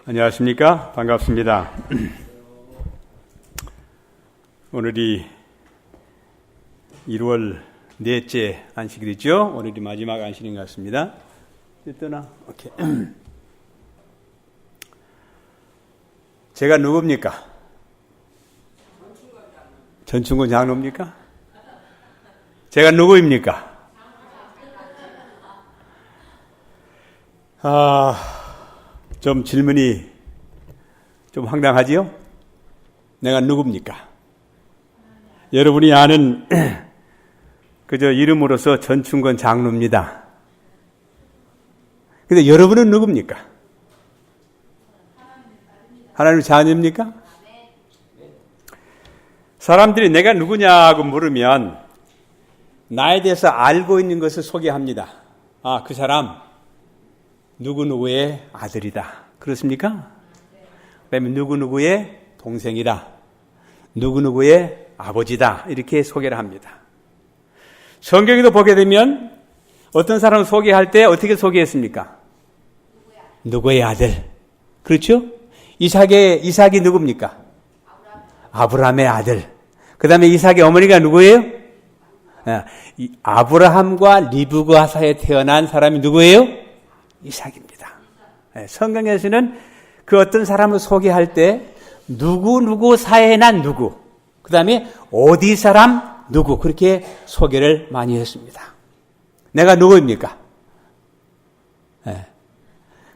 안녕하십니까? 반갑습니다. 오늘이 1월 넷째 안식일이죠. 오늘이 마지막 안식일인 것 같습니다. 떠나. 오케이. 제가 누굽니까? 전충곤 장로입니까? 제가 누구입니까? 좀 질문이 좀 황당하지요? 내가 누굽니까? 여러분이 아는 그저 이름으로서 전충곤 장로입니다. 근데 여러분은 누굽니까? 하나님 자녀입니까? 사람들이 내가 누구냐고 물으면 나에 대해서 알고 있는 것을 소개합니다. 그 사람 누구누구의 아들이다. 그렇습니까? 그다음에 누구누구의 동생이다. 누구누구의 아버지다. 이렇게 소개를 합니다. 성경에도 보게 되면 어떤 사람을 소개할 때 어떻게 소개했습니까? 누구의 아들. 그렇죠? 이삭이 누굽니까? 아브라함의 아들. 그 다음에 이삭의 어머니가 누구예요? 아브라함과 리브가 사이에 태어난 사람이 누구예요? 이삭입니다. 성경에서는 그 어떤 사람을 소개할 때 누구 사이에 난 누구, 그 다음에 어디 사람 누구, 그렇게 소개를 많이 했습니다. 내가 누구입니까?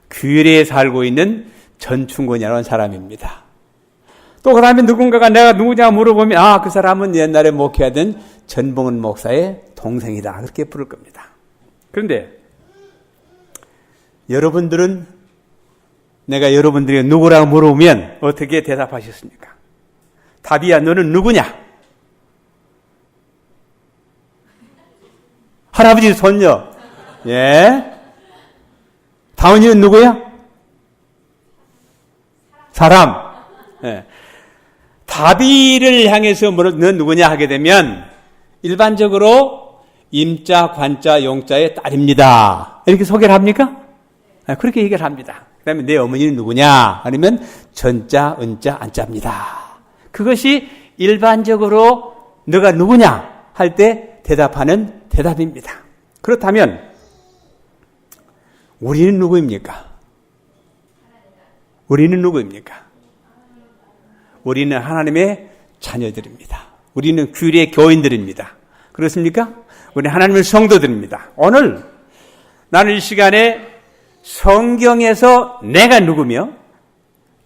규례에 살고 있는 전충곤이라는 사람입니다. 또 그 다음에 누군가가 내가 누구냐 물어보면 그 사람은 옛날에 목회하던 전봉은 목사의 동생이다. 그렇게 부를 겁니다. 그런데 여러분들은 내가 여러분들이 누구라고 물어보면 어떻게 대답하셨습니까? 답이야, 너는 누구냐? 할아버지 손녀. 예. 다은이는 누구야? 사람. 예. 다비를 향해서 넌 누구냐 하게 되면 일반적으로 임자, 관자, 용자의 딸입니다. 이렇게 소개를 합니까? 그렇게 얘기를 합니다. 그 다음에 내 어머니는 누구냐? 아니면 전자, 은자, 안자입니다. 그것이 일반적으로 너가 누구냐? 할 때 대답하는 대답입니다. 그렇다면 우리는 누구입니까? 우리는 누구입니까? 우리는 하나님의 자녀들입니다. 우리는 규례의 교인들입니다. 그렇습니까? 우리는 하나님의 성도들입니다. 오늘 나는 이 시간에 성경에서 내가 누구며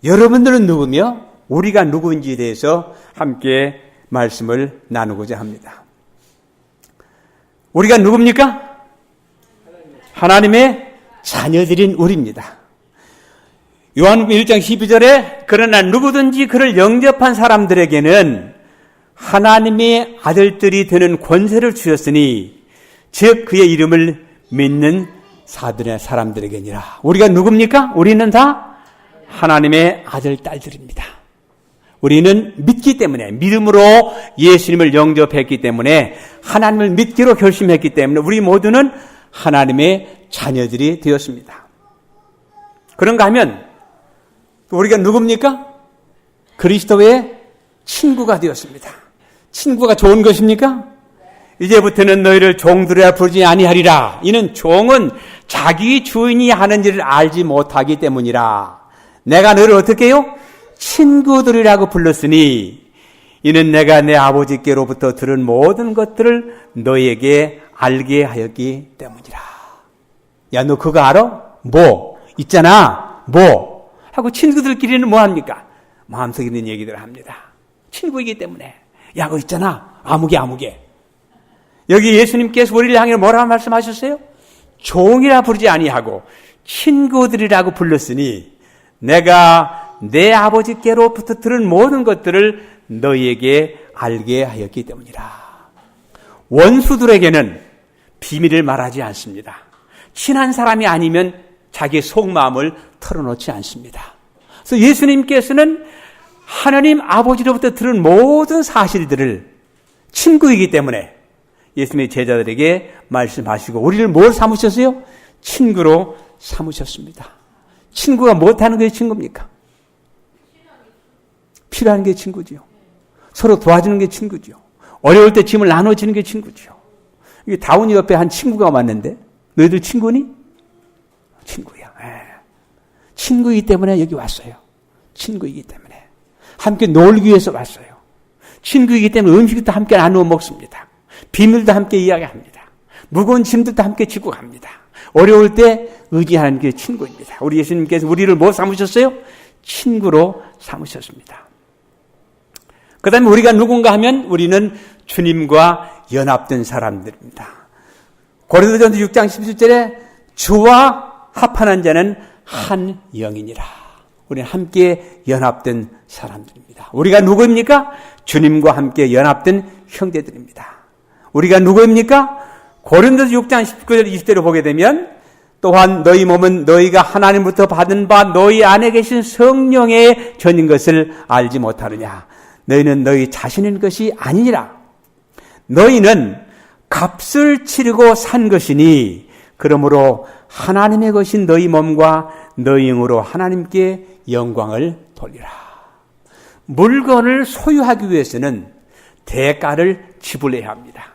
여러분들은 누구며 우리가 누구인지에 대해서 함께 말씀을 나누고자 합니다. 우리가 누굽니까? 하나님의 자녀들인 우리입니다. 요한복음 1장 12절에 그러나 누구든지 그를 영접한 사람들에게는 하나님의 아들들이 되는 권세를 주셨으니 즉 그의 이름을 믿는 사람들에게니라. 우리가 누굽니까? 우리는 다 하나님의 아들, 딸들입니다. 우리는 믿기 때문에, 믿음으로 예수님을 영접했기 때문에, 하나님을 믿기로 결심했기 때문에 우리 모두는 하나님의 자녀들이 되었습니다. 그런가 하면 우리가 누굽니까? 그리스도의 친구가 되었습니다. 친구가 좋은 것입니까? 이제부터는 너희를 종들이라 부르지 아니하리라. 이는 종은 자기 주인이 하는 일을 알지 못하기 때문이라. 내가 너희를 어떻게 해요? 친구들이라고 불렀으니 이는 내가 내 아버지께로부터 들은 모든 것들을 너희에게 알게 하였기 때문이라. 야, 너 그거 알아? 뭐? 있잖아. 뭐? 하고 친구들끼리는 뭐 합니까? 마음속에 있는 얘기들을 합니다. 친구이기 때문에. 야, 그거 있잖아. 아무개. 여기 예수님께서 우리를 향해 뭐라고 말씀하셨어요? 종이라 부르지 아니하고 친구들이라고 불렀으니 내가 내 아버지께로부터 들은 모든 것들을 너희에게 알게 하였기 때문이라. 원수들에게는 비밀을 말하지 않습니다. 친한 사람이 아니면 자기의 속마음을 털어놓지 않습니다. 그래서 예수님께서는 하나님 아버지로부터 들은 모든 사실들을 친구이기 때문에 예수님의 제자들에게 말씀하시고 우리를 뭘 삼으셨어요? 친구로 삼으셨습니다. 친구가 못하는 게 친구입니까? 필요한 게 친구지요. 서로 도와주는 게 친구지요. 어려울 때 짐을 나눠주는 게 친구지요. 이게 다운이 옆에 한 친구가 왔는데 너희들 친구니? 친구야. 친구이기 때문에 여기 왔어요. 친구이기 때문에. 함께 놀기 위해서 왔어요. 친구이기 때문에 음식도 함께 나누어 먹습니다. 비밀도 함께 이야기합니다. 무거운 짐들도 함께 지고 갑니다. 어려울 때 의지하는 게 친구입니다. 우리 예수님께서 우리를 뭐 삼으셨어요? 친구로 삼으셨습니다. 그 다음에 우리가 누군가 하면 우리는 주님과 연합된 사람들입니다. 고린도전서 6장 17절에 주와 합하는 자는 한 영이니라. 우리는 함께 연합된 사람들입니다. 우리가 누구입니까? 주님과 함께 연합된 형제들입니다. 우리가 누구입니까? 고린도서 6장 19절 20절을 보게 되면 또한 너희 몸은 너희가 하나님부터 받은 바 너희 안에 계신 성령의 전인 것을 알지 못하느냐. 너희는 너희 자신의 것이 아니니라. 너희는 값을 치르고 산 것이니 그러므로 하나님의 것인 너희 몸과 너희 영으로 하나님께 영광을 돌리라. 물건을 소유하기 위해서는 대가를 지불해야 합니다.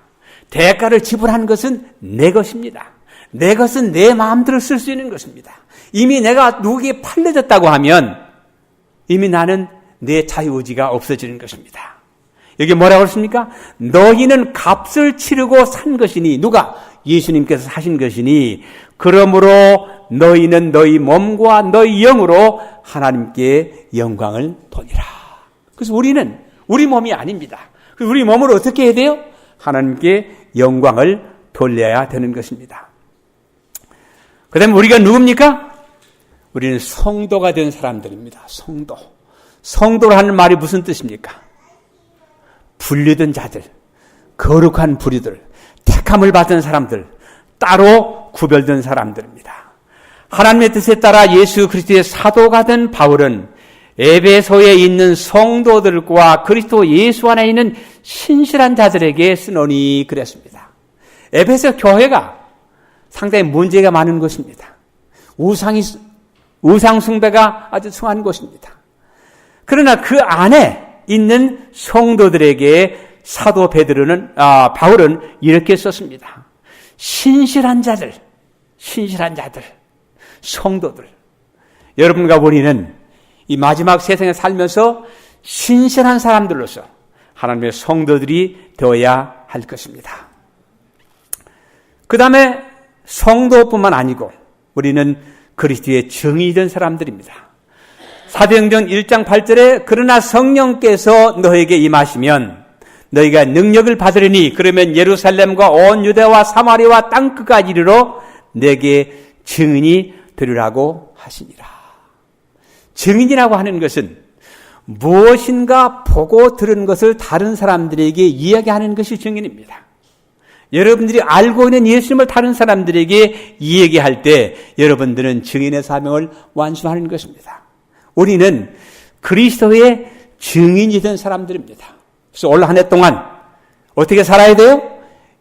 대가를 지불하는 것은 내 것입니다. 내 것은 내 마음대로 쓸 수 있는 것입니다. 이미 내가 누구에게 팔려졌다고 하면 이미 나는 내 자유의지가 없어지는 것입니다. 여기 뭐라고 했습니까? 너희는 값을 치르고 산 것이니 누가? 예수님께서 사신 것이니 그러므로 너희는 너희 몸과 너희 영으로 하나님께 영광을 돌리라. 그래서 우리는 우리 몸이 아닙니다. 그래서 우리 몸을 어떻게 해야 돼요? 하나님께 영광을 돌려야 되는 것입니다. 그 다음에 우리가 누굽니까? 우리는 성도가 된 사람들입니다. 성도. 성도라는 말이 무슨 뜻입니까? 분리된 자들, 거룩한 부류들, 택함을 받은 사람들, 따로 구별된 사람들입니다. 하나님의 뜻에 따라 예수 그리스도의 사도가 된 바울은 에베소에 있는 성도들과 그리스도 예수 안에 있는 신실한 자들에게 쓰노니 그랬습니다. 에베소 교회가 상당히 문제가 많은 것입니다. 우상 숭배가 아주 성한 곳입니다. 그러나 그 안에 있는 성도들에게 사도 바울은 이렇게 썼습니다. 신실한 자들, 성도들. 여러분과 우리는 이 마지막 세상에 살면서 신실한 사람들로서 하나님의 성도들이 되어야 할 것입니다. 그 다음에 성도뿐만 아니고 우리는 그리스도의 증인이 된 사람들입니다. 사도행전 1장 8절에 그러나 성령께서 너에게 임하시면 너희가 능력을 받으리니 그러면 예루살렘과 온 유대와 사마리아와 땅끝까지 이르러 내게 증인이 되리라고 하시니라. 증인이라고 하는 것은 무엇인가 보고 들은 것을 다른 사람들에게 이야기하는 것이 증인입니다. 여러분들이 알고 있는 예수님을 다른 사람들에게 이야기할 때 여러분들은 증인의 사명을 완수하는 것입니다. 우리는 그리스도의 증인이 된 사람들입니다. 그래서 올 한 해 동안 어떻게 살아야 돼요?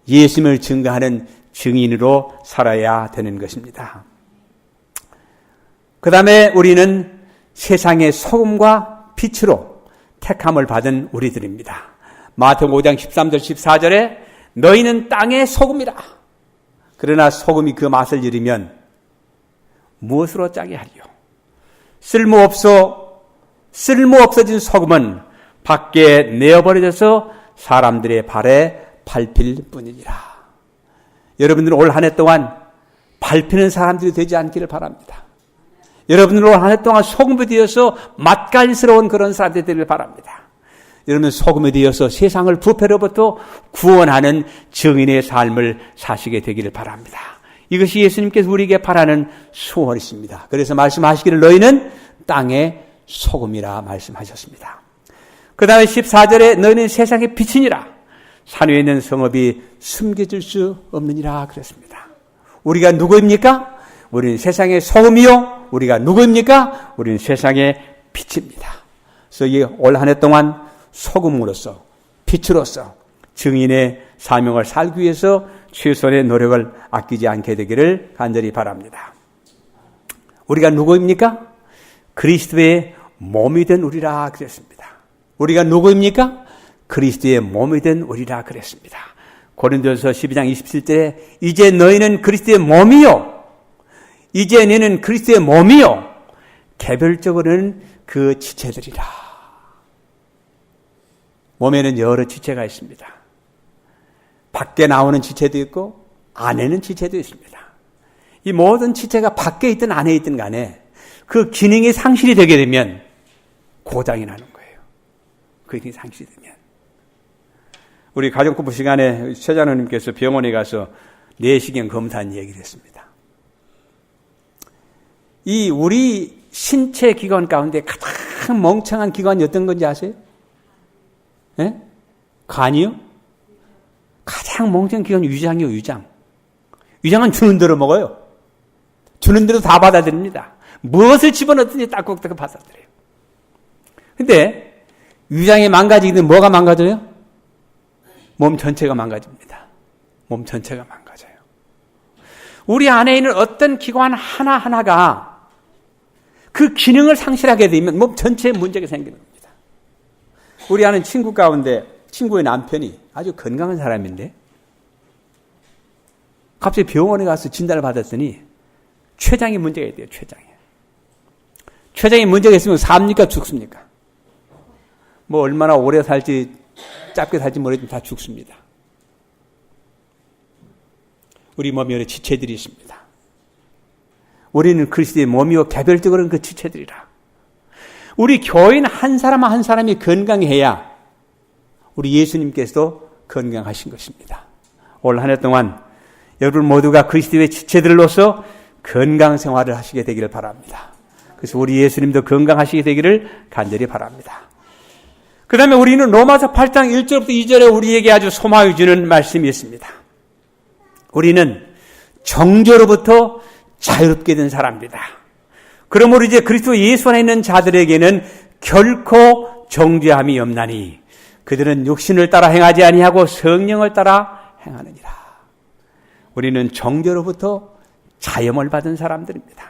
예수님을 증거하는 증인으로 살아야 되는 것입니다. 그 다음에 우리는 세상의 소금과 빛으로 택함을 받은 우리들입니다. 마태복음 5장 13절 14절에 너희는 땅의 소금이라. 그러나 소금이 그 맛을 잃으면 무엇으로 짜게 하리요? 쓸모없어진 소금은 밖에 내어버려져서 사람들의 발에 밟힐 뿐이니라. 여러분들은 올 한 해 동안 밟히는 사람들이 되지 않기를 바랍니다. 여러분들은 올 한 해 동안 소금이 되어서 맛깔스러운 그런 사람들이 되기를 바랍니다. 여러분 소금이 되어서 세상을 부패로부터 구원하는 증인의 삶을 사시게 되기를 바랍니다. 이것이 예수님께서 우리에게 바라는 소원이십니다. 그래서 말씀하시기를 너희는 땅의 소금이라 말씀하셨습니다. 그 다음에 14절에 너희는 세상의 빛이니라. 산 위에 있는 성읍이 숨겨질 수 없느니라 그랬습니다. 우리가 누구입니까? 우리는 세상의 소금이요. 우리가 누구입니까? 우리는 세상의 빛입니다. 그래서 올 한 해 동안 소금으로서 빛으로서 증인의 사명을 살기 위해서 최선의 노력을 아끼지 않게 되기를 간절히 바랍니다. 우리가 누구입니까? 그리스도의 몸이 된 우리라 그랬습니다. 우리가 누구입니까? 그리스도의 몸이 된 우리라 그랬습니다. 고린도전서 12장 27절에 이제 너희는 그리스도의 몸이요. 이제 너희는 그리스도의 몸이요. 개별적으로는 그 지체들이라. 몸에는 여러 지체가 있습니다. 밖에 나오는 지체도 있고 안에는 지체도 있습니다. 이 모든 지체가 밖에 있든 안에 있든 간에 그 기능이 상실이 되게 되면 고장이 나는 거예요. 그 기능이 상실이 되면. 우리 가정부부 시간에 최장로님께서 병원에 가서 내시경 검사한 얘기를 했습니다. 이 우리 신체 기관 가운데 가장 멍청한 기관이 어떤 건지 아세요? 예? 간이요? 가장 멍청한 기관이 위장이요, 위장. 위장은 주는 대로 먹어요. 주는 대로 다 받아들입니다. 무엇을 집어넣든지 딱딱딱 받아들여요. 근데 위장이 망가지게 되면 뭐가 망가져요? 몸 전체가 망가집니다. 몸 전체가 망가져요. 우리 안에 있는 어떤 기관 하나하나가 그 기능을 상실하게 되면 몸 전체에 문제가 생기는 겁니다. 우리 아는 친구 가운데 친구의 남편이 아주 건강한 사람인데 갑자기 병원에 가서 진단을 받았더니 췌장에 문제가 있대요. 췌장에 문제가 있으면 삽니까 죽습니까? 뭐 얼마나 오래 살지 짧게 살지 모르지만 다 죽습니다. 우리 몸에 여러 지체들이 있습니다. 우리는 그리스도의 몸이요 개별적으로는 그 지체들이라. 우리 교인 한 사람 한 사람이 건강해야 우리 예수님께서도 건강하신 것입니다. 올 한 해 동안 여러분 모두가 그리스도의 지체들로서 건강 생활을 하시게 되기를 바랍니다. 그래서 우리 예수님도 건강하시게 되기를 간절히 바랍니다. 그 다음에 우리는 로마서 8장 1절부터 2절에 우리에게 아주 소망을 주는 말씀이 있습니다. 우리는 정죄로부터 자유롭게 된 사람입니다. 그러므로 이제 그리스도 예수 안에 있는 자들에게는 결코 정죄함이 없나니 그들은 육신을 따라 행하지 아니하고 성령을 따라 행하느니라. 우리는 정죄로부터 자유함을 받은 사람들입니다.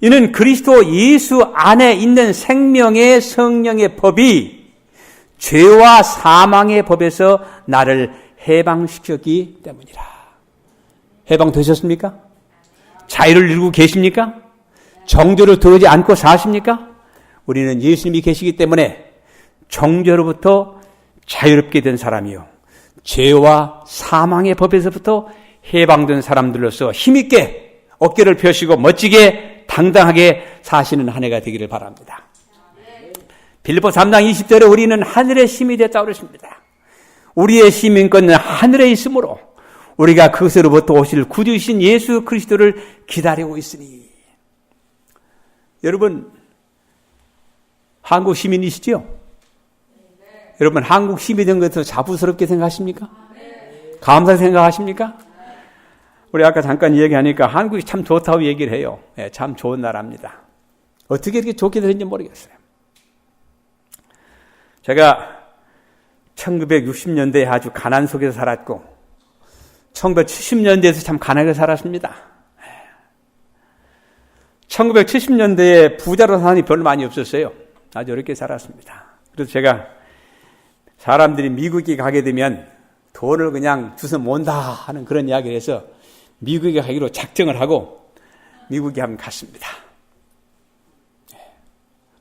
이는 그리스도 예수 안에 있는 생명의 성령의 법이 죄와 사망의 법에서 나를 해방시켰기 때문이라. 해방되셨습니까? 자유를 이루고 계십니까? 정죄로 들어오지 않고 사십니까? 우리는 예수님이 계시기 때문에 정죄로부터 자유롭게 된 사람이요. 죄와 사망의 법에서부터 해방된 사람들로서 힘있게 어깨를 펴시고 멋지게 당당하게 사시는 한 해가 되기를 바랍니다. 빌립보 3장 20절에 우리는 하늘의 힘이 됐다고 그랬습니다. 우리의 시민권은 하늘에 있으므로 우리가 그것으로부터 오실 구주이신 예수 그리스도를 기다리고 있으니. 여러분 한국 시민이시죠? 여러분 한국 시민이 된 것도 자부스럽게 생각하십니까? 감사하게 생각하십니까? 우리 아까 잠깐 얘기하니까 한국이 참 좋다고 얘기를 해요. 네, 참 좋은 나라입니다. 어떻게 이렇게 좋게 되는지 모르겠어요. 제가 1960년대에 아주 가난 속에서 살았고 1970년대에서 참 가난하게 살았습니다. 1970년대에 부자로 사는 사람이 별로 많이 없었어요. 아주 어렵게 살았습니다. 그래서 제가 사람들이 미국에 가게 되면 돈을 그냥 주워 모은다 하는 그런 이야기를 해서 미국에 가기로 작정을 하고 미국에 한번 갔습니다.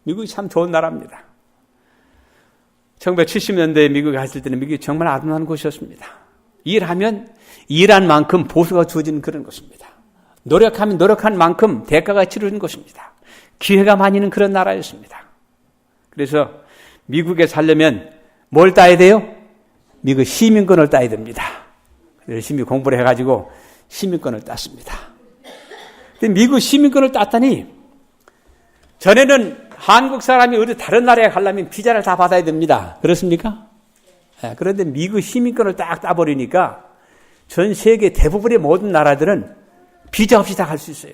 미국이 참 좋은 나라입니다. 1970년대에 미국에 갔을 때는 미국이 정말 아름다운 곳이었습니다. 일하면 일한 만큼 보수가 주어지는 그런 곳입니다. 노력하면 노력한 만큼 대가가 치러지는 곳입니다. 기회가 많이 있는 그런 나라였습니다. 그래서 미국에 살려면 뭘 따야 돼요? 미국 시민권을 따야 됩니다. 열심히 공부를 해가지고 시민권을 땄습니다. 근데 미국 시민권을 땄더니 전에는 한국 사람이 어디 다른 나라에 가려면 비자를 다 받아야 됩니다. 그렇습니까? 네, 그런데 미국 시민권을 딱 따버리니까 전 세계 대부분의 모든 나라들은 비자 없이 다 갈 수 있어요.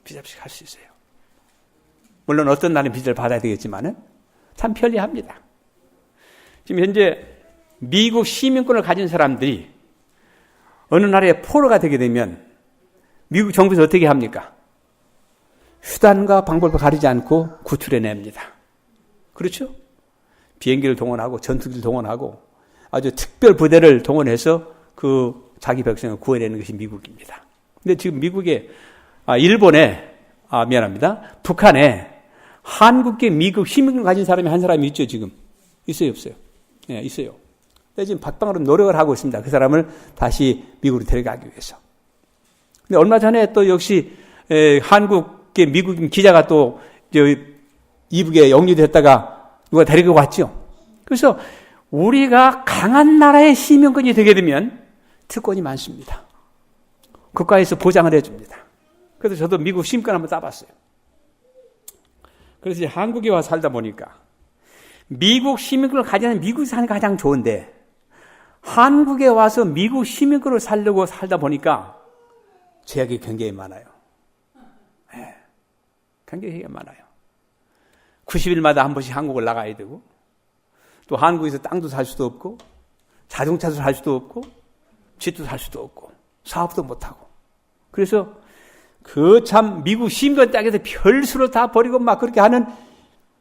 비자 없이 갈 수 있어요. 물론 어떤 나라는 비자를 받아야 되겠지만은 참 편리합니다. 지금 현재 미국 시민권을 가진 사람들이 어느 나라에 포로가 되게 되면 미국 정부에서 어떻게 합니까? 수단과 방법을 가리지 않고 구출해냅니다. 그렇죠? 비행기를 동원하고 전투기를 동원하고 아주 특별 부대를 동원해서 그 자기 백성을 구해내는 것이 미국입니다. 근데 지금 북한에 한국계 미국 시민을 가진 사람이 한 사람이 있죠, 지금. 있어요, 없어요? 네, 있어요. 근데 지금 박방으로 노력을 하고 있습니다. 그 사람을 다시 미국으로 데려가기 위해서. 근데 얼마 전에 또 역시 한국계 미국인 기자가 또 이북에 영유됐다가 누가 데리고 왔죠. 그래서 우리가 강한 나라의 시민권이 되게 되면 특권이 많습니다. 국가에서 보장을 해줍니다. 그래서 저도 미국 시민권 한번 따봤어요. 그래서 한국에 와서 살다 보니까 미국 시민권을 가지는 미국에 사는 게 가장 좋은데 한국에 와서 미국 시민권을 살려고 살다 보니까 제약이 굉장히 많아요. 네, 굉장히 많아요. 90일마다 한 번씩 한국을 나가야 되고 또 한국에서 땅도 살 수도 없고 자동차도 살 수도 없고 집도 살 수도 없고 사업도 못하고 그래서 그 참 미국 시민권 땅에서 별수를 다 버리고 막 그렇게 하는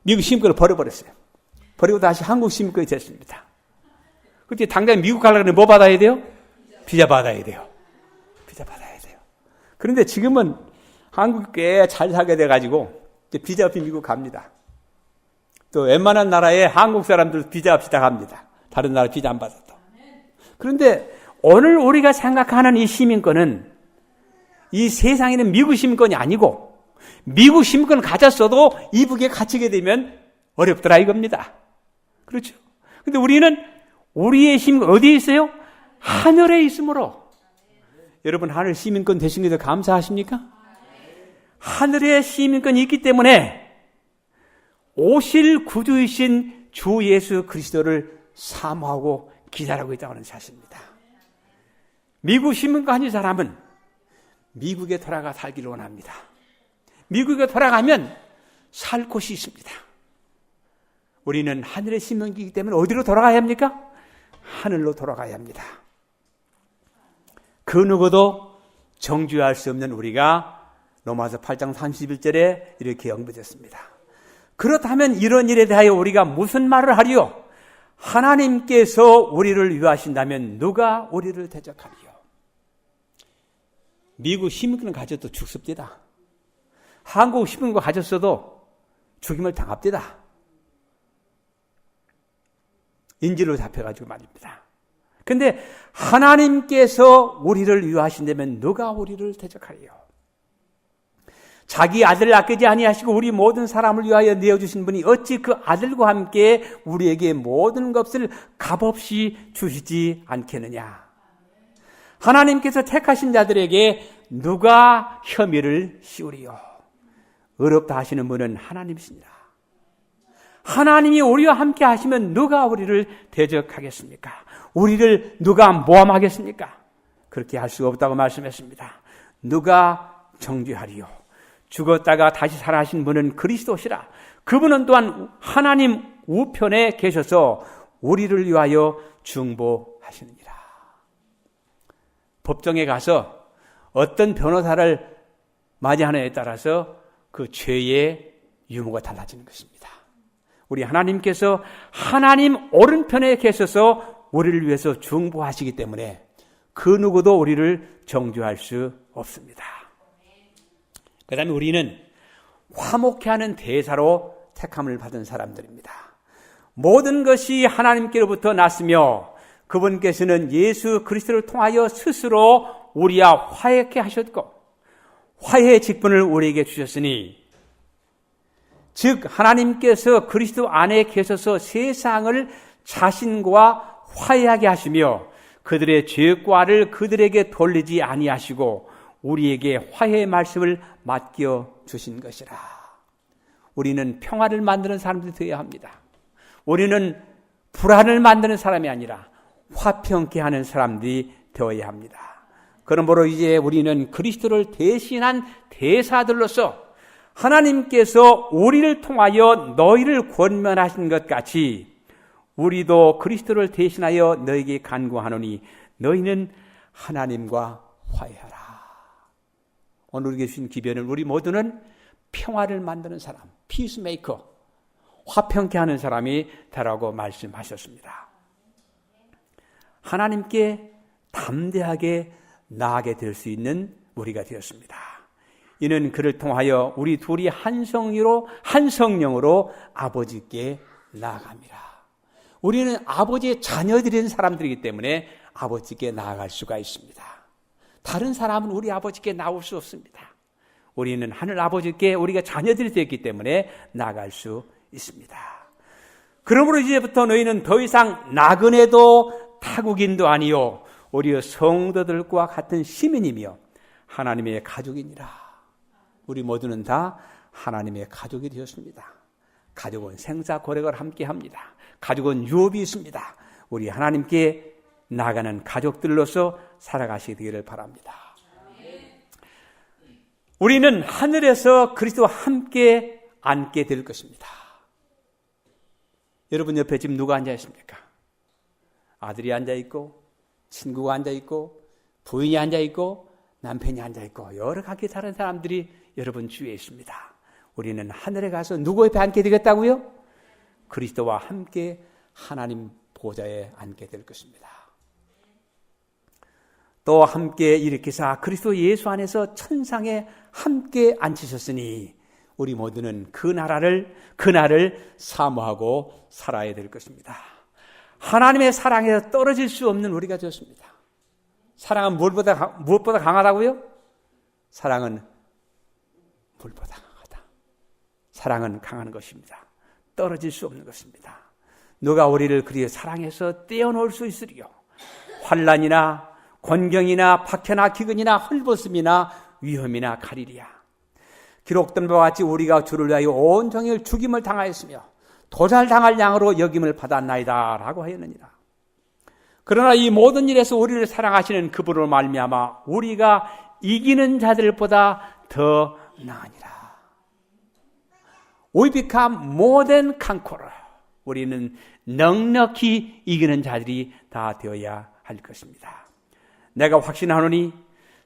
미국 시민권을 버려버렸어요. 버리고 다시 한국 시민권이 됐습니다. 그때 당장 미국 가려고 하면 뭐 받아야 돼요? 비자 받아야 돼요. 비자 받아야 돼요. 그런데 지금은 한국 꽤 잘 살게 돼가지고 이제 비자 없이 미국 갑니다. 또 웬만한 나라에 한국 사람들 비자 없이 다 갑니다. 다른 나라 비자 안 받아도. 그런데 오늘 우리가 생각하는 이 시민권은 이 세상에는 미국 시민권이 아니고 미국 시민권을 가졌어도 이북에 갇히게 되면 어렵더라 이겁니다. 그렇죠? 근데 우리는 우리의 시민권 어디에 있어요? 하늘에 있으므로. 여러분 하늘 시민권 되신 것에 감사하십니까? 하늘에 시민권이 있기 때문에 오실 구주이신 주 예수 그리스도를 사모하고 기다리고 있다고 하는 사실입니다. 미국 시민권 가진 사람은 미국에 돌아가 살기를 원합니다. 미국에 돌아가면 살 곳이 있습니다. 우리는 하늘의 시민권이기 때문에 어디로 돌아가야 합니까? 하늘로 돌아가야 합니다. 그 누구도 정죄할 수 없는 우리가 로마서 8장 31절에 이렇게 언급했습니다. 그렇다면 이런 일에 대하여 우리가 무슨 말을 하리요? 하나님께서 우리를 위하신다면 누가 우리를 대적하리요? 미국 시민권을 가져도 죽습니다. 한국 시민권 가졌어도 죽임을 당합니다. 인질로 잡혀가지고 말입니다. 그런데 하나님께서 우리를 위하신다면 누가 우리를 대적하리요? 자기 아들을 아끼지 아니하시고 우리 모든 사람을 위하여 내어주신 분이 어찌 그 아들과 함께 우리에게 모든 것을 값없이 주시지 않겠느냐? 하나님께서 택하신 자들에게 누가 혐의를 씌우리요? 어렵다 하시는 분은 하나님이십니다. 하나님이 우리와 함께 하시면 누가 우리를 대적하겠습니까? 우리를 누가 모함하겠습니까? 그렇게 할 수 없다고 말씀했습니다. 누가 정죄하리요? 죽었다가 다시 살아나신 분은 그리스도시라. 그분은 또한 하나님 우편에 계셔서 우리를 위하여 중보하시느니라. 법정에 가서 어떤 변호사를 맞이하느냐에 따라서 그 죄의 유무가 달라지는 것입니다. 우리 하나님께서 하나님 오른편에 계셔서 우리를 위해서 중보하시기 때문에 그 누구도 우리를 정죄할 수 없습니다. 그 다음에 우리는 화목해 하는 대사로 택함을 받은 사람들입니다. 모든 것이 하나님께로부터 났으며 그분께서는 예수 그리스도를 통하여 스스로 우리와 화해케 하셨고 화해의 직분을 우리에게 주셨으니 즉 하나님께서 그리스도 안에 계셔서 세상을 자신과 화해하게 하시며 그들의 죄과를 그들에게 돌리지 아니하시고 우리에게 화해의 말씀을 맡겨 주신 것이라. 우리는 평화를 만드는 사람들이 되어야 합니다. 우리는 불안을 만드는 사람이 아니라 화평케 하는 사람들이 되어야 합니다. 그러므로 이제 우리는 그리스도를 대신한 대사들로서 하나님께서 우리를 통하여 너희를 권면하신 것 같이 우리도 그리스도를 대신하여 너희에게 간구하노니 너희는 하나님과 화해하라. 오늘 우리에게 주신 기별은 우리 모두는 평화를 만드는 사람, 피스메이커, 화평케 하는 사람이 되라고 말씀하셨습니다. 하나님께 담대하게 나아가게 될 수 있는 우리가 되었습니다. 이는 그를 통하여 우리 둘이 한 성령으로 아버지께 나아갑니다. 우리는 아버지의 자녀들인 사람들이기 때문에 아버지께 나아갈 수가 있습니다. 다른 사람은 우리 아버지께 나올 수 없습니다. 우리는 하늘 아버지께 우리가 자녀들이 되었기 때문에 나아갈 수 있습니다. 그러므로 이제부터 너희는 더 이상 나그네도 타국인도 아니요 우리 성도들과 같은 시민이며 하나님의 가족이니라. 우리 모두는 다 하나님의 가족이 되었습니다. 가족은 생사고래가 함께합니다. 가족은 유업이 있습니다. 우리 하나님께 나가는 가족들로서 살아가시게 되기를 바랍니다. 우리는 하늘에서 그리스도와 함께 앉게 될 것입니다. 여러분 옆에 지금 누가 앉아 있습니까? 아들이 앉아 있고 친구가 앉아 있고 부인이 앉아 있고 남편이 앉아 있고 여러 각기 다른 사람들이 여러분 주위에 있습니다. 우리는 하늘에 가서 누구 옆에 앉게 되겠다고요? 그리스도와 함께 하나님 보좌에 앉게 될 것입니다. 또 함께 일으키사 그리스도 예수 안에서 천상에 함께 앉히셨으니 우리 모두는 그 날을 사모하고 살아야 될 것입니다. 하나님의 사랑에서 떨어질 수 없는 우리가 되었습니다. 사랑은 무엇보다 강하다고요? 사랑은 물보다 강하다. 사랑은 강한 것입니다. 떨어질 수 없는 것입니다. 누가 우리를 그리 사랑해서 떼어놓을 수 있으리요? 환난이나 곤경이나 박해나 기근이나 헐벗음이나 위험이나 가리리야. 기록된 바와 같이 우리가 주를 위하여 온종일 죽임을 당하였으며 도살당할 양으로 여김을 받았나이다 라고 하였느니라. 그러나 이 모든 일에서 우리를 사랑하시는 그분으로 말미암아 우리가 이기는 자들보다 더 나으니라. We become more than conqueror. 우리는 넉넉히 이기는 자들이 다 되어야 할 것입니다. 내가 확신하노니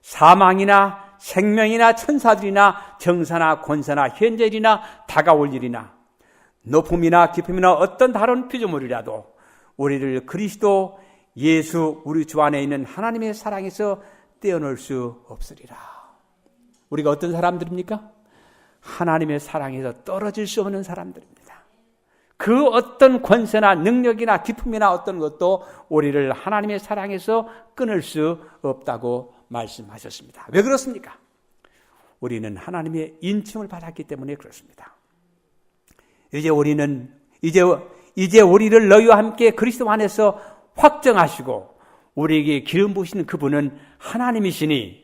사망이나 생명이나 천사들이나 정사나 권사나 현재일이나 다가올 일이나 높음이나 깊음이나 어떤 다른 피조물이라도 우리를 그리스도 예수 우리 주 안에 있는 하나님의 사랑에서 떼어놓을 수 없으리라. 우리가 어떤 사람들입니까? 하나님의 사랑에서 떨어질 수 없는 사람들입니다. 그 어떤 권세나 능력이나 기쁨이나 어떤 것도 우리를 하나님의 사랑에서 끊을 수 없다고 말씀하셨습니다. 왜 그렇습니까? 우리는 하나님의 인침을 받았기 때문에 그렇습니다. 이제 우리를 너희와 함께 그리스도 안에서 확정하시고 우리에게 기름 부으시는 그분은 하나님이시니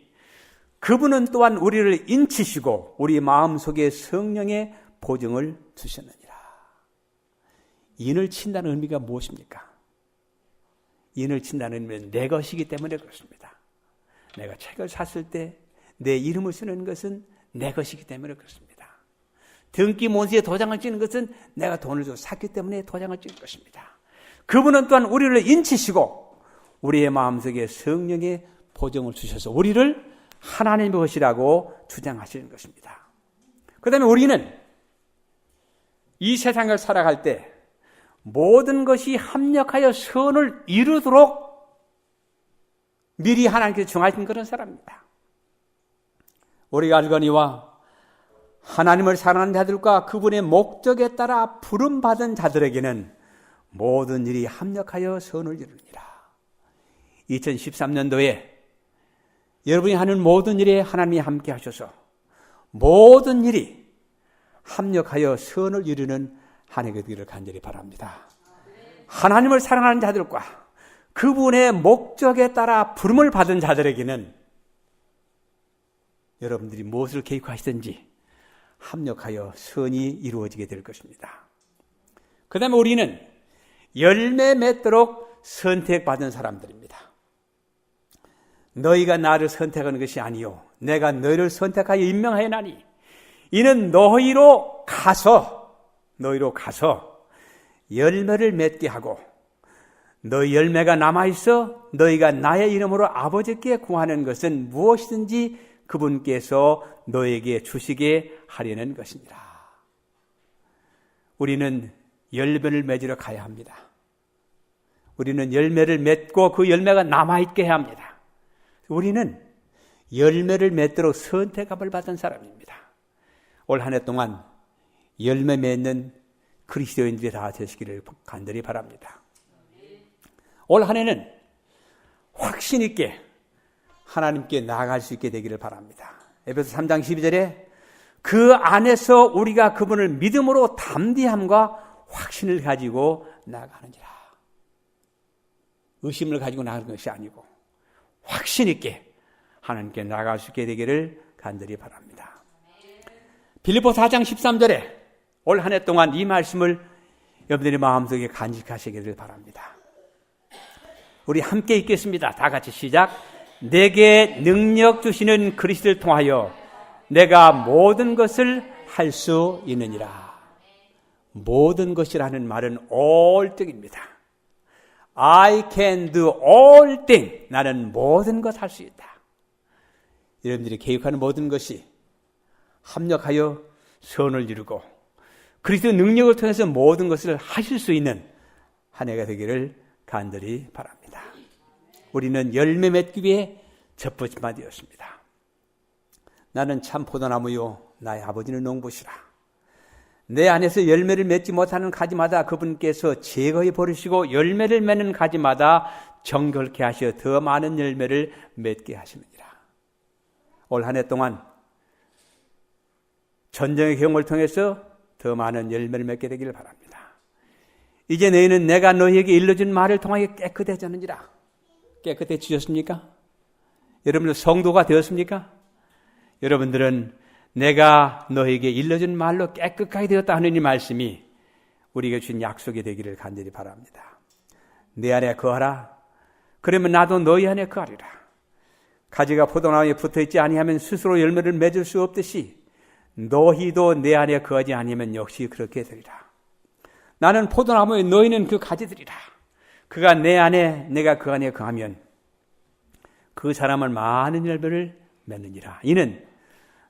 그분은 또한 우리를 인치시고 우리 마음속에 성령의 보증을 주셨느니라. 인을 친다는 의미가 무엇입니까? 인을 친다는 의미는 내 것이기 때문에 그렇습니다. 내가 책을 샀을 때 내 이름을 쓰는 것은 내 것이기 때문에 그렇습니다. 등기 몬스에 도장을 찍는 것은 내가 돈을 주고 샀기 때문에 도장을 찍는 것입니다. 그분은 또한 우리를 인치시고 우리의 마음속에 성령의 보증을 주셔서 우리를 하나님의 것이라고 주장하시는 것입니다. 그 다음에 우리는 이 세상을 살아갈 때 모든 것이 합력하여 선을 이루도록 미리 하나님께서 정하신 그런 사람입니다. 우리가 알거니와 하나님을 사랑하는 자들과 그분의 목적에 따라 부름받은 자들에게는 모든 일이 합력하여 선을 이루니라. 2013년도에 여러분이 하는 모든 일에 하나님이 함께 하셔서 모든 일이 합력하여 선을 이루는 한 해가 되기를 간절히 바랍니다. 하나님을 사랑하는 자들과 그분의 목적에 따라 부름을 받은 자들에게는 여러분들이 무엇을 계획하시든지 합력하여 선이 이루어지게 될 것입니다. 그 다음에 우리는 열매 맺도록 선택받은 사람들입니다. 너희가 나를 선택하는 것이 아니요 내가 너희를 선택하여 임명하였나니 이는 너희로 가서 열매를 맺게 하고 너희 열매가 남아있어 너희가 나의 이름으로 아버지께 구하는 것은 무엇이든지 그분께서 너에게 주시게 하려는 것이니라. 우리는 열매를 맺으러 가야 합니다. 우리는 열매를 맺고 그 열매가 남아있게 해야 합니다. 우리는 열매를 맺도록 선택함을 받은 사람입니다. 올 한 해 동안 열매 맺는 그리스도인들이 다 되시기를 간절히 바랍니다. 올 한 해는 확신 있게 하나님께 나아갈 수 있게 되기를 바랍니다. 에베소 3장 12절에 그 안에서 우리가 그분을 믿음으로 담대함과 확신을 가지고 나아가느니라. 의심을 가지고 나가는 것이 아니고 확신 있게 하나님께 나아갈 수 있게 되기를 간절히 바랍니다. 빌립보 4장 13절에 올 한 해 동안 이 말씀을 여러분들의 마음속에 간직하시기를 바랍니다. 우리 함께 읽겠습니다. 다 같이 시작. 내게 능력 주시는 그리스도를 통하여 내가 모든 것을 할 수 있느니라. 모든 것이라는 말은 all thing입니다. I can do all things. 나는 모든 것 할 수 있다. 여러분들이 계획하는 모든 것이 합력하여 선을 이루고 그리스도의 능력을 통해서 모든 것을 하실 수 있는 한 해가 되기를 간절히 바랍니다. 우리는 열매 맺기 위해 접붙임만 되었습니다. 나는 참 포도나무요 나의 아버지는 농부시라. 내 안에서 열매를 맺지 못하는 가지마다 그분께서 제거해 버리시고 열매를 맺는 가지마다 정결케 하시어 더 많은 열매를 맺게 하시느니라. 올 한 해 동안 전쟁의 경험을 통해서 더 많은 열매를 맺게 되기를 바랍니다. 이제 너희는 내가 너희에게 일러준 말을 통하여 깨끗해졌느니라. 깨끗해지셨습니까? 여러분들 성도가 되었습니까? 여러분들은 내가 너희에게 일러준 말로 깨끗하게 되었다 하는 이 말씀이 우리에게 주신 약속이 되기를 간절히 바랍니다. 내 안에 거하라. 그러면 나도 너희 안에 거하리라. 가지가 포도나무에 붙어있지 아니하면 스스로 열매를 맺을 수 없듯이 너희도 내 안에 거하지 아니하면 역시 그렇게 되리라. 나는 포도나무에 너희는 그 가지들이라. 그가 내 안에 내가 그 안에 거하면 그 사람은 많은 열매를 맺느니라. 이는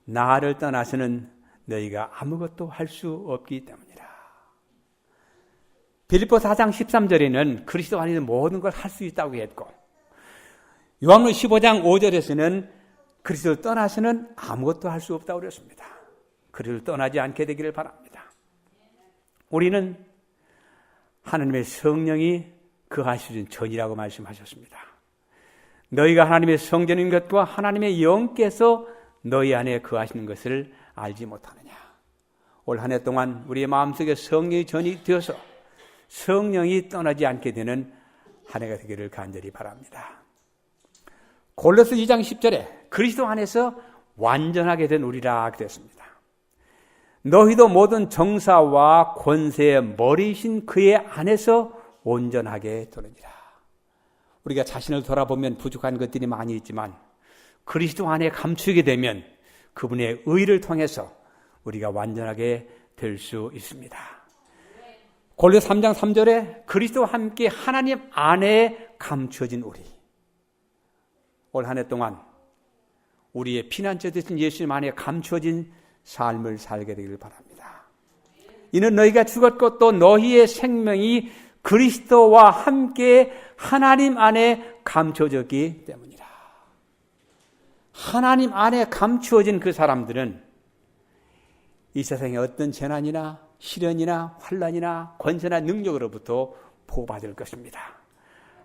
나를 떠나서는 너희가 아무것도 할 수 없기 때문이라. 빌립보 4장 13절에는 그리스도 안에서 모든 걸 할 수 있다고 했고 요한복음 15장 5절에서는 그리스도를 떠나서는 아무것도 할 수 없다고 그랬습니다. 그를 떠나지 않게 되기를 바랍니다. 우리는 하나님의 성령이 거하시는 전이라고 말씀하셨습니다. 너희가 하나님의 성전인 것과 하나님의 영께서 너희 안에 거하시는 것을 알지 못하느냐. 올 한 해 동안 우리의 마음속에 성령이 전이 되어서 성령이 떠나지 않게 되는 한 해가 되기를 간절히 바랍니다. 골로새 2장 10절에 그리스도 안에서 완전하게 된 우리라 그랬습니다. 너희도 모든 정사와 권세의 머리이신 그의 안에서 온전하게 되느니라. 우리가 자신을 돌아보면 부족한 것들이 많이 있지만 그리스도 안에 감추게 되면 그분의 의를 통해서 우리가 완전하게 될 수 있습니다. 골로새 3장 3절에 그리스도와 함께 하나님 안에 감추어진 우리. 올 한 해 동안 우리의 피난처 되신 예수님 안에 감추어진 삶을 살게 되기를 바랍니다. 이는 너희가 죽었고 또 너희의 생명이 그리스도와 함께 하나님 안에 감춰졌기 때문이라. 하나님 안에 감추어진 그 사람들은 이 세상의 어떤 재난이나 시련이나 환난이나 권세나 능력으로부터 보호받을 것입니다.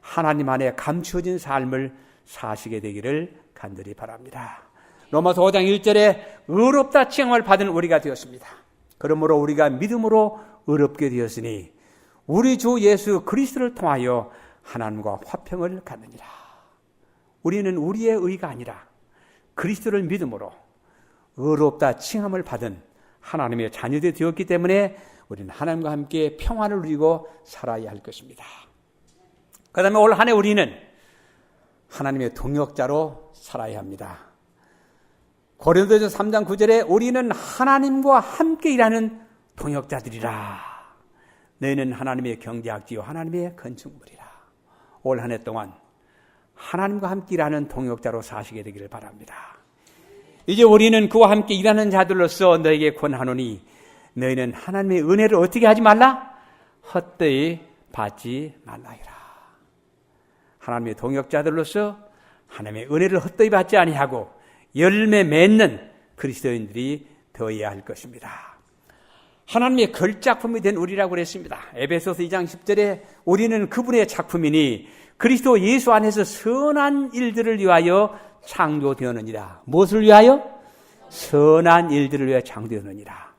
하나님 안에 감추어진 삶을 사시게 되기를 간절히 바랍니다. 로마서 5장 1절에 의롭다 칭함을 받은 우리가 되었습니다. 그러므로 우리가 믿음으로 의롭게 되었으니 우리 주 예수 그리스도를 통하여 하나님과 화평을 갖느니라. 우리는 우리의 의가 아니라 그리스도를 믿음으로 의롭다 칭함을 받은 하나님의 자녀들이 되었기 때문에 우리는 하나님과 함께 평안을 누리고 살아야 할 것입니다. 그 다음에 올 한 해 우리는 하나님의 동역자로 살아야 합니다. 고린도서 3장 9절에 우리는 하나님과 함께 일하는 동역자들이라. 너희는 하나님의 경제학지요 하나님의 건축물이라. 올 한 해 동안 하나님과 함께 일하는 동역자로 사시게 되기를 바랍니다. 이제 우리는 그와 함께 일하는 자들로서 너에게 권하노니 너희는 하나님의 은혜를 어떻게 하지 말라? 헛되이 받지 말라이라. 하나님의 동역자들로서 하나님의 은혜를 헛되이 받지 아니하고 열매 맺는 그리스도인들이 되어야 할 것입니다. 하나님의 걸작품이 된 우리라고 그랬습니다. 에베소서 2장 10절에 우리는 그분의 작품이니 그리스도 예수 안에서 선한 일들을 위하여 창조되었느니라. 무엇을 위하여? 선한 일들을 위하여 창조되었느니라.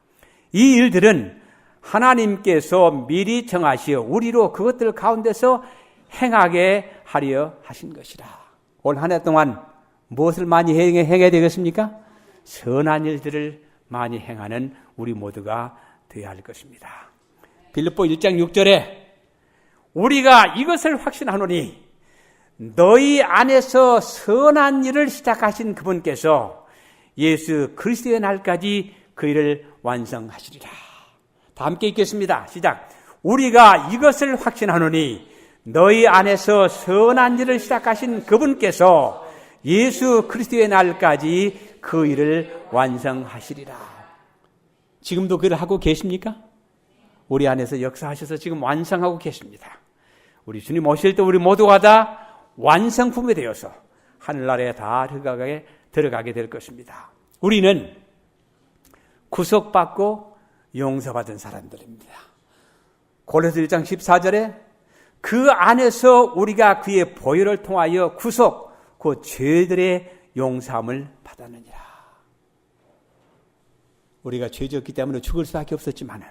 이 일들은 하나님께서 미리 정하시어 우리로 그것들 가운데서 행하게 하려 하신 것이라. 올 한 해 동안 무엇을 많이 행해야 되겠습니까? 선한 일들을 많이 행하는 우리 모두가 되어야 할 것입니다. 빌립보 1장 6절에 우리가 이것을 확신하노니 너희 안에서 선한 일을 시작하신 그분께서 예수 그리스도의 날까지 그 일을 완성하시리라. 다 함께 읽겠습니다. 시작. 우리가 이것을 확신하노니 너희 안에서 선한 일을 시작하신 그분께서 예수 그리스도의 날까지 그 일을 완성하시리라. 지금도 그 일을 하고 계십니까? 우리 안에서 역사하셔서 지금 완성하고 계십니다. 우리 주님 오실 때 우리 모두가 다 완성품이 되어서 하늘나라에 다 들어가게 될 것입니다. 우리는 구속받고 용서받은 사람들입니다. 고린도서 1장 14절에 그 안에서 우리가 그의 보혈을 통하여 구속, 그 죄들의 용서함을 받았느니라. 우리가 죄졌기 때문에 죽을 수밖에 없었지만은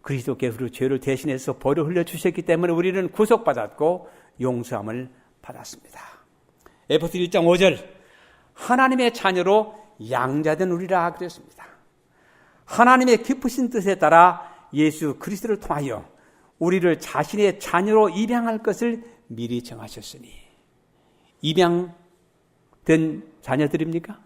그리스도께서 죄를 대신해서 보혈을 흘려주셨기 때문에 우리는 구속받았고 용서함을 받았습니다. 에베소서 1장 5절 하나님의 자녀로 양자된 우리라 그랬습니다. 하나님의 기쁘신 뜻에 따라 예수 그리스도를 통하여 우리를 자신의 자녀로 입양할 것을 미리 정하셨으니 입양된 자녀들입니까?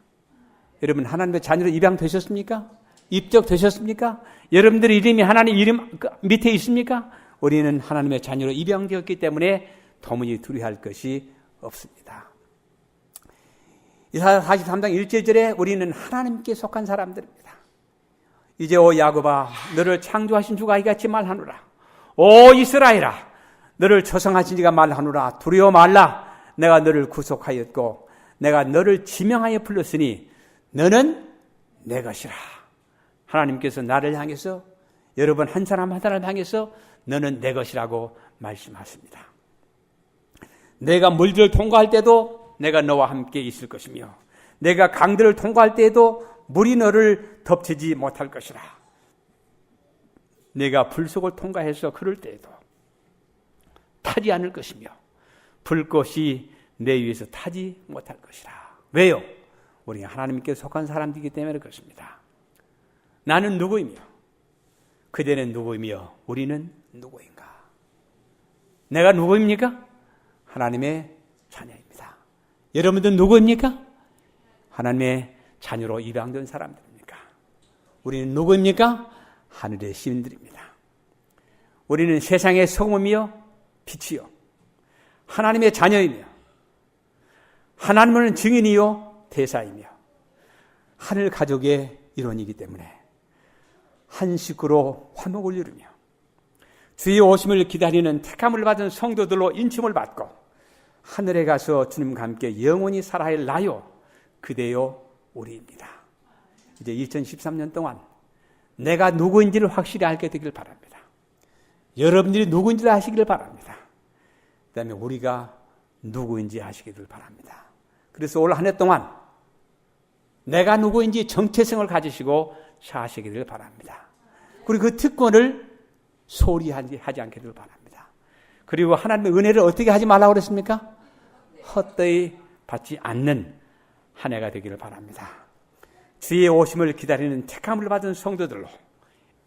여러분 하나님의 자녀로 입양되셨습니까? 입적되셨습니까? 여러분들의 이름이 하나님 이름 밑에 있습니까? 우리는 하나님의 자녀로 입양되었기 때문에 도무지 두려워할 것이 없습니다. 이사야 43장 1절에 우리는 하나님께 속한 사람들입니다. 이제 오 야곱아 너를 창조하신 주가 이같이 말하노라. 오 이스라엘아 너를 조성하신 이가 말하노라. 두려워 말라. 내가 너를 구속하였고 내가 너를 지명하여 불렀으니 너는 내 것이라. 하나님께서 나를 향해서 여러분 한 사람 한 사람 향해서 너는 내 것이라고 말씀하십니다. 내가 물들을 통과할 때도 내가 너와 함께 있을 것이며 내가 강들을 통과할 때에도 물이 너를 덮치지 못할 것이라. 내가 불속을 통과해서 그럴 때에도 타지 않을 것이며 불꽃이 내 위에서 타지 못할 것이라. 왜요? 우리가 하나님께 속한 사람들이기 때문에 그렇습니다. 나는 누구이며 그대는 누구이며 우리는 누구인가? 내가 누구입니까? 하나님의 자녀입니다. 여러분들은 누구입니까? 하나님의 자녀로 입양된 사람들입니까? 우리는 누구입니까? 하늘의 시민들입니다. 우리는 세상의 소금이요 빛이요 하나님의 자녀이며 하나님은 증인이요 대사이며 하늘 가족의 일원이기 때문에 한 식구로 화목을 이루며 주의 오심을 기다리는 택함을 받은 성도들로 인침을 받고 하늘에 가서 주님과 함께 영원히 살아야 할 나요 그대요 우리입니다. 이제 2013년 동안 내가 누구인지를 확실히 알게 되길 바랍니다. 여러분들이 누구인지를 아시기를 바랍니다. 그 다음에 우리가 누구인지 아시기를 바랍니다. 그래서 올 한 해 동안 내가 누구인지 정체성을 가지시고 사시기를 바랍니다. 그리고 그 특권을 소홀히 하지 않기를 바랍니다. 그리고 하나님의 은혜를 어떻게 하지 말라고 그랬습니까? 헛되이 받지 않는 한 해가 되기를 바랍니다. 주의 오심을 기다리는 택함을 받은 성도들로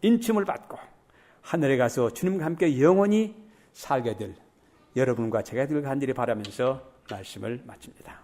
인침을 받고 하늘에 가서 주님과 함께 영원히 살게 될 여러분과 제가 될 간절히 바라면서 말씀을 마칩니다.